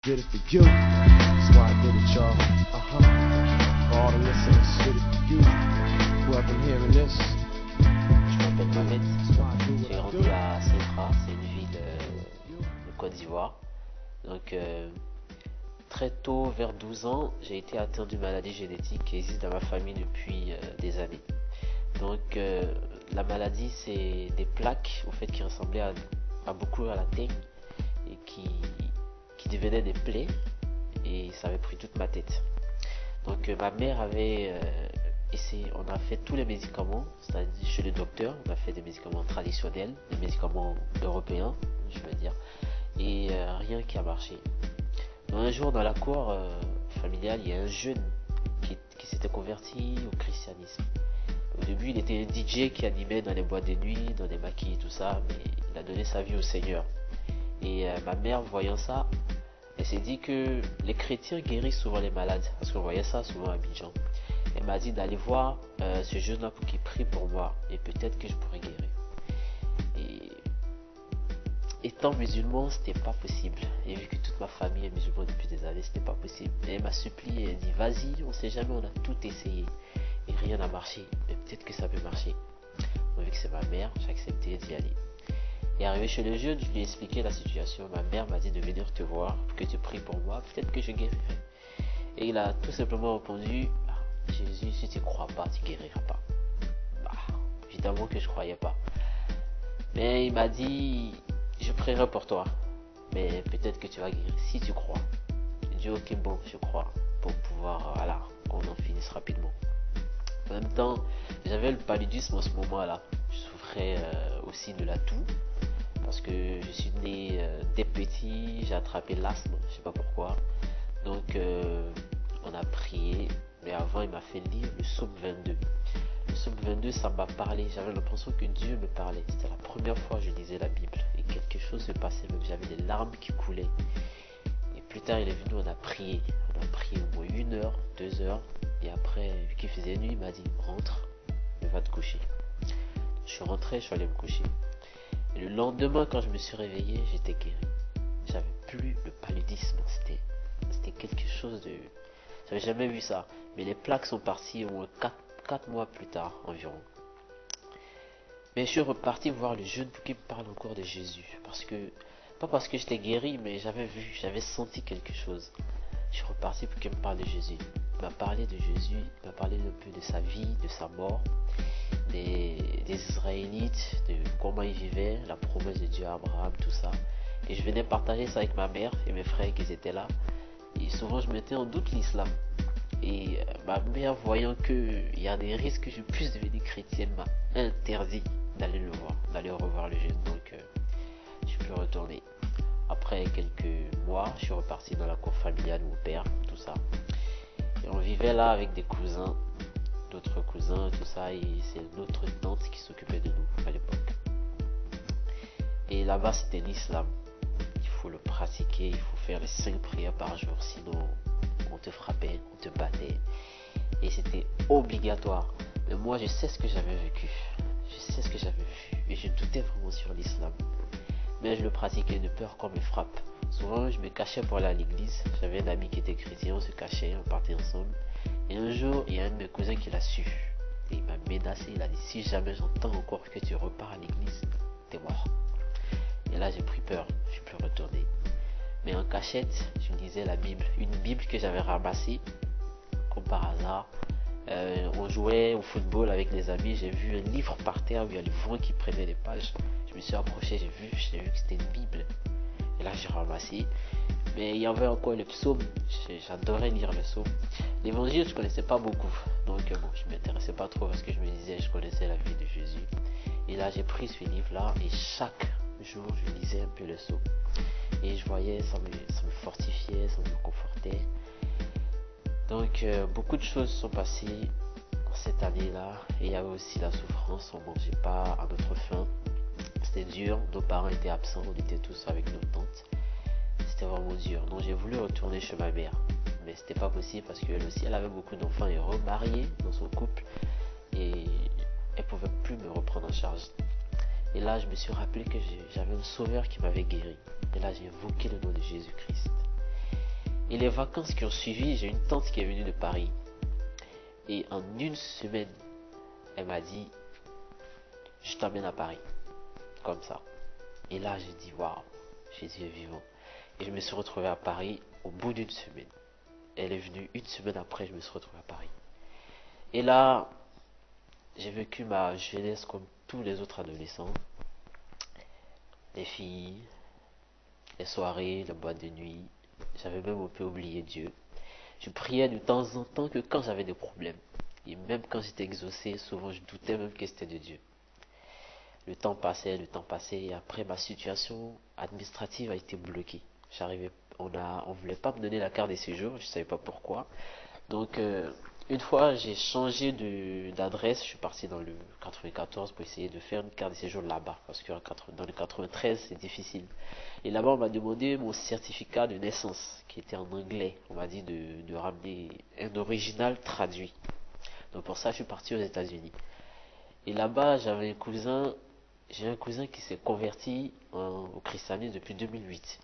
Did it for you. That's why I did it, y'all. For all the listeners, did it for you. Whoever hearing this. Je m'appelle Mohamed, j'ai grandi à Centra, c'est une ville de Côte d'Ivoire. Donc très tôt, vers 12 ans, j'ai été atteint d'une maladie génétique qui existe dans ma famille depuis des années. Donc la maladie, c'est des plaques au fait qui ressemblaient à beaucoup à la teigne et qui devenaient des plaies, et ça avait pris toute ma tête. Donc ma mère avait essayé, on a fait tous les médicaments, c'est-à-dire chez le docteur, on a fait des médicaments traditionnels, des médicaments européens, je veux dire, et rien qui a marché. Donc, un jour dans la cour familiale, il y a un jeune qui s'était converti au christianisme. Au début, il était un DJ qui animait dans les boîtes de nuit, dans des maquis et tout ça, mais il a donné sa vie au Seigneur. Et ma mère, voyant ça, elle s'est dit que les chrétiens guérissent souvent les malades, parce qu'on voyait ça souvent à Abidjan. Elle m'a dit d'aller voir ce jeune-là pour qu'il prie pour moi, et peut-être que je pourrais guérir. Et étant musulman, c'était pas possible. Et vu que toute ma famille est musulmane depuis des années, c'était pas possible. Et elle m'a supplié, elle dit vas-y, on sait jamais, on a tout essayé. Et rien n'a marché, mais peut-être que ça peut marcher. Donc, vu que c'est ma mère, j'ai accepté d'y aller. Et arrivé chez le jeune, je lui ai expliqué la situation. Ma mère m'a dit de venir te voir, que tu pries pour moi, peut-être que je guérirai. Et il a tout simplement répondu, Jésus, si tu ne crois pas, tu ne guériras pas. Évidemment que je ne croyais pas. Mais il m'a dit, je prierai pour toi, mais peut-être que tu vas guérir si tu crois. J'ai dit, ok, bon, je crois, pour pouvoir, voilà, qu'on en finisse rapidement. En même temps, j'avais le paludisme en ce moment-là. Je souffrais aussi de la toux, parce que je suis né dès petit, j'ai attrapé l'asthme, je ne sais pas pourquoi. Donc, on a prié, mais avant, il m'a fait lire le psaume 22. Le psaume 22, ça m'a parlé, j'avais l'impression que Dieu me parlait. C'était la première fois que je lisais la Bible, et quelque chose se passait, même j'avais des larmes qui coulaient. Et plus tard, il est venu, on a prié au moins 1 heure, 2 heures, et après, vu qu'il faisait nuit, il m'a dit, rentre, et va te coucher. Je suis rentré, je suis allé me coucher. Et le lendemain, quand je me suis réveillé, j'étais guéri. J'avais plus le paludisme, c'était quelque chose de... J'avais jamais vu ça. Mais les plaques sont parties au moins 4 mois plus tard environ. Mais je suis reparti voir le jeune pour qu'il me parle encore de Jésus. Pas parce que j'étais guéri, mais j'avais senti quelque chose. Je suis reparti pour qu'il me parle de Jésus. Il m'a parlé de Jésus, il m'a parlé un peu de sa vie, de sa mort, des Israélites, de comment ils vivaient, la promesse de Dieu à Abraham, tout ça. Et je venais partager ça avec ma mère et mes frères qui étaient là. Et souvent je mettais en doute l'islam. Et ma mère, voyant qu'il y a des risques que je puisse devenir chrétienne, m'a interdit d'aller le voir, d'aller revoir le jeune. Donc je suis plus retourné. Après quelques mois, je suis reparti dans la cour familiale de mon père, tout ça. Et on vivait là avec des cousins, d'autres cousins, tout ça. Et c'est notre tante qui s'occupait de nous à l'époque. Et là-bas, c'était l'islam. Il faut le pratiquer, il faut faire les 5 prières par jour, sinon on te frappait, on te battait. Et c'était obligatoire. Mais moi, je sais ce que j'avais vécu. Je sais ce que j'avais vu. Et je doutais vraiment sur l'islam. Mais je le pratiquais de peur qu'on me frappe. Souvent, je me cachais pour aller à l'église. J'avais un ami qui était chrétien, on se cachait, on partait ensemble. Et un jour, il y a un de mes cousins qui l'a su. Et il m'a menacé, il a dit, si jamais j'entends encore que tu repars à l'église, t'es mort. Et là, j'ai pris peur, je suis plus retourné. Mais en cachette, je lisais la Bible. Une Bible que j'avais ramassée, comme par hasard. On jouait au football avec les amis, j'ai vu un livre par terre où il y a le vent qui prenait les pages. Je me suis approché, j'ai vu que c'était une Bible. Et là, j'ai ramassé. Mais il y avait encore le psaume, j'adorais lire le psaume. L'évangile, je connaissais pas beaucoup. Donc bon, je m'intéressais pas trop parce que je me disais, je connaissais la vie de Jésus. Et là, j'ai pris ce livre-là et chaque jour, je lisais un peu le psaume. Et je voyais, ça me fortifiait, ça me confortait. Donc beaucoup de choses sont passées cette année-là. Et il y avait aussi la souffrance, on ne mangeait pas à notre faim. C'était dur, nos parents étaient absents, on était tous avec nos tantes. C'était vraiment dur. Donc j'ai voulu retourner chez ma mère. Mais c'était pas possible parce qu'elle aussi, elle avait beaucoup d'enfants et remariée dans son couple. Et elle pouvait plus me reprendre en charge. Et là, je me suis rappelé que j'avais un sauveur qui m'avait guéri. Et là, j'ai invoqué le nom de Jésus-Christ. Et les vacances qui ont suivi, j'ai une tante qui est venue de Paris. Et en une semaine, elle m'a dit, je t'emmène à Paris. Comme ça. Et là, j'ai dit, waouh, Jésus est vivant. Et je me suis retrouvé à Paris au bout d'une semaine. Elle est venue une semaine après, je me suis retrouvé à Paris. Et là, j'ai vécu ma jeunesse comme tous les autres adolescents. Les filles, les soirées, la boîte de nuit. J'avais même un peu oublié Dieu. Je priais de temps en temps que quand j'avais des problèmes. Et même quand j'étais exaucé, souvent je doutais même que c'était de Dieu. Le temps passait, et après ma situation administrative a été bloquée. On voulait pas me donner la carte de séjour, je savais pas pourquoi. Donc une fois j'ai changé d'adresse, je suis parti dans le 94 pour essayer de faire une carte de séjour là-bas, parce que dans le 93 c'est difficile. Et là-bas on m'a demandé mon certificat de naissance, qui était en anglais. On m'a dit de ramener un original traduit. Donc pour ça je suis parti aux États-Unis. Et là-bas j'ai un cousin qui s'est converti au christianisme depuis 2008.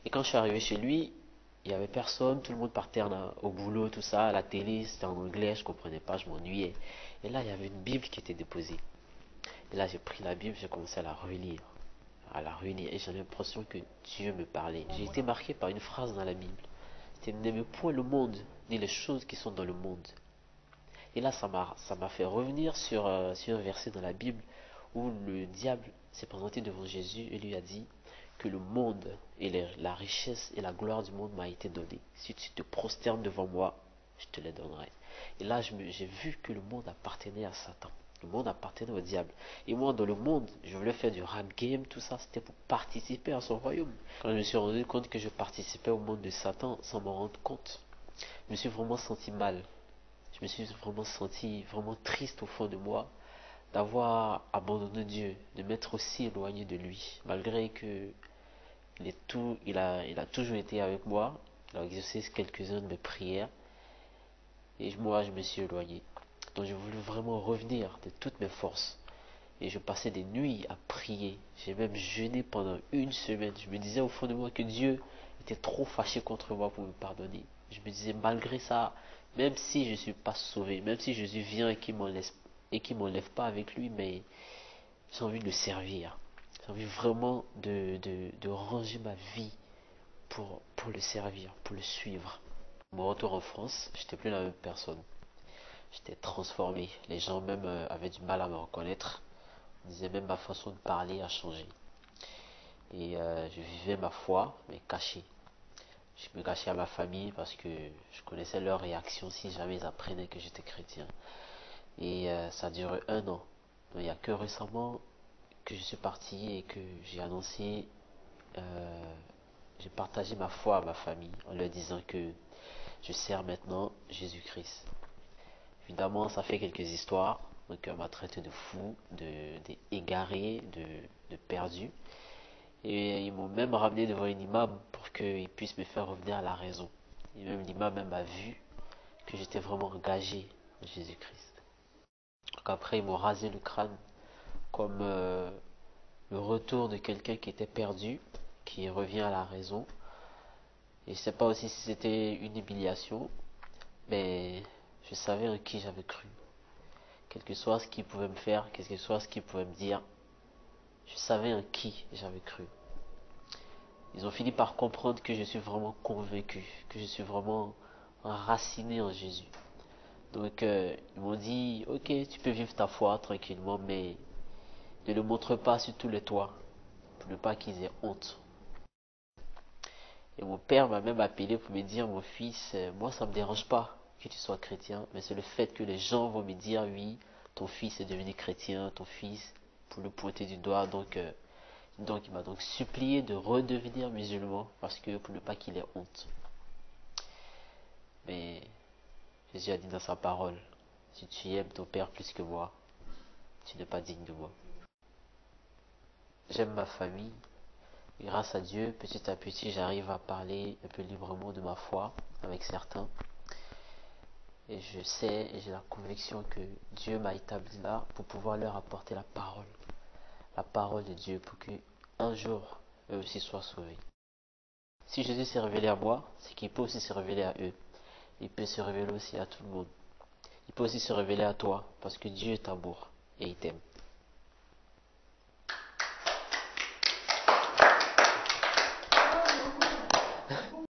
Et quand je suis arrivé chez lui, il n'y avait personne, tout le monde partait au boulot, tout ça, à la télé, c'était en anglais, je ne comprenais pas, je m'ennuyais. Et là, il y avait une Bible qui était déposée. Et là, j'ai pris la Bible, j'ai commencé à la relire. Et j'ai l'impression que Dieu me parlait. J'ai été marqué par une phrase dans la Bible. C'était n'aimez point le monde, ni les choses qui sont dans le monde. Et là, ça m'a fait revenir sur un verset dans la Bible où le diable s'est présenté devant Jésus et lui a dit que le monde et la richesse et la gloire du monde m'a été donnée. Si tu te prosternes devant moi, je te les donnerai. Et là, j'ai vu que le monde appartenait à Satan. Le monde appartenait au diable. Et moi, dans le monde, je voulais faire du rap game, tout ça, c'était pour participer à son royaume. Quand je me suis rendu compte que je participais au monde de Satan sans m'en rendre compte, je me suis vraiment senti mal. Je me suis vraiment senti vraiment triste au fond de moi d'avoir abandonné Dieu, de m'être aussi éloigné de lui, malgré que il a toujours été avec moi, il a exaucé quelques-unes de mes prières, et moi je me suis éloigné. Donc j'ai voulu vraiment revenir de toutes mes forces, et je passais des nuits à prier, j'ai même jeûné pendant une semaine. Je me disais au fond de moi que Dieu était trop fâché contre moi pour me pardonner. Je me disais malgré ça, même si je ne suis pas sauvé, même si Jésus vient et qu'il m'enlève pas avec lui, mais j'ai envie de le servir. J'ai envie vraiment de ranger ma vie pour le servir, pour le suivre. Mon retour en France, j'étais plus la même personne. J'étais transformé. Les gens même avaient du mal à me reconnaître. Ils disaient même ma façon de parler a changé. Et je vivais ma foi, mais caché. Je me cachais à ma famille parce que je connaissais leur réaction si jamais ils apprenaient que j'étais chrétien. Et ça a duré 1 an. Donc, il n'y a que récemment que je suis parti et que j'ai annoncé, j'ai partagé ma foi à ma famille en leur disant que je sers maintenant Jésus-Christ. Évidemment, ça fait quelques histoires. Donc, on m'a traité de fou, d'égaré, de perdu. Et ils m'ont même ramené devant un imam pour qu'il puisse me faire revenir à la raison. Et même l'imam même a vu que j'étais vraiment engagé en Jésus-Christ. Donc après, ils m'ont rasé le crâne comme le retour de quelqu'un qui était perdu, qui revient à la raison. Et je ne sais pas aussi si c'était une humiliation, mais je savais en qui j'avais cru. Quel que soit ce qu'il pouvait me faire, quel que soit ce qu'il pouvait me dire, je savais en qui j'avais cru. Ils ont fini par comprendre que je suis vraiment convaincu, que je suis vraiment enraciné en Jésus. Donc ils m'ont dit, ok, tu peux vivre ta foi tranquillement, mais ne le montre pas sur tous les toits, pour ne pas qu'ils aient honte. Et mon père m'a même appelé pour me dire, mon fils, moi ça me dérange pas que tu sois chrétien, mais c'est le fait que les gens vont me dire, oui, ton fils est devenu chrétien, ton fils, pour le pointer du doigt. Donc il m'a donc supplié de redevenir musulman, parce que pour ne pas qu'il ait honte. Mais Jésus a dit dans sa parole, si tu aimes ton père plus que moi, tu n'es pas digne de moi. J'aime ma famille. Et grâce à Dieu, petit à petit, j'arrive à parler un peu librement de ma foi avec certains. Et je sais et j'ai la conviction que Dieu m'a établi là pour pouvoir leur apporter la parole de Dieu, pour que un jour eux aussi soient sauvés. Si Jésus s'est révélé à moi, c'est qu'il peut aussi se révéler à eux. Il peut se révéler aussi à tout le monde. Il peut aussi se révéler à toi, parce que Dieu est amour et il t'aime.